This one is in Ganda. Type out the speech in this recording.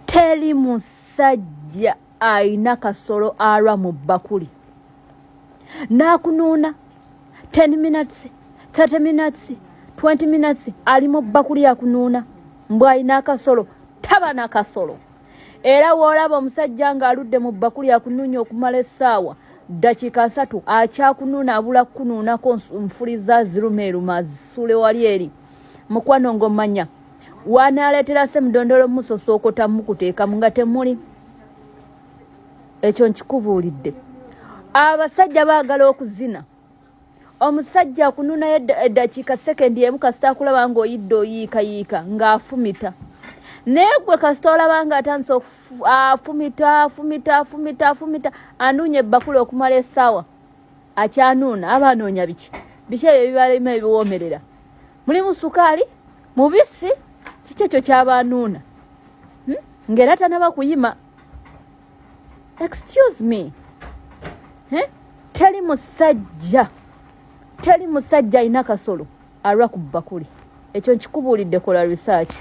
teri musajja alina kasolo alwa mu bbakuli n'akunuuna 10 minutes 30 minutes 20 minutes ali mu bbakuli akunuuna mbw alina akasolo taba n'akasolo era woolaba omusajja ng'aludde mu bbakuli akunuunya okumala essaawa dakiika 3 akyakunuuna abula kunuunako nfuliza zirumeeruma azisule wali eri mukwano ng'omanya wanaaleetera ssemudondolo musosookota mukuteekamu nga temuli ekyo nkikubuulidde abasajja baagala okuzina omusajja akunuunayo eddakiika sekendi emu kasita akulaba ng'oyidde oyiikayiika ng'afumita naye gwe kasita olaba ng'atandise afumita anuunya ebbakuli okumala essaawa akyanuuna aba anoonya biki ebyo ebibalema ebiwoomerera mulimu sukaali mubisi kiki ekyo kyaba anuuna ng'era tanaba kuyima excuse me teri musajja alina kasolo alwa ku bbakuli ekyo nkikubuulidde kola research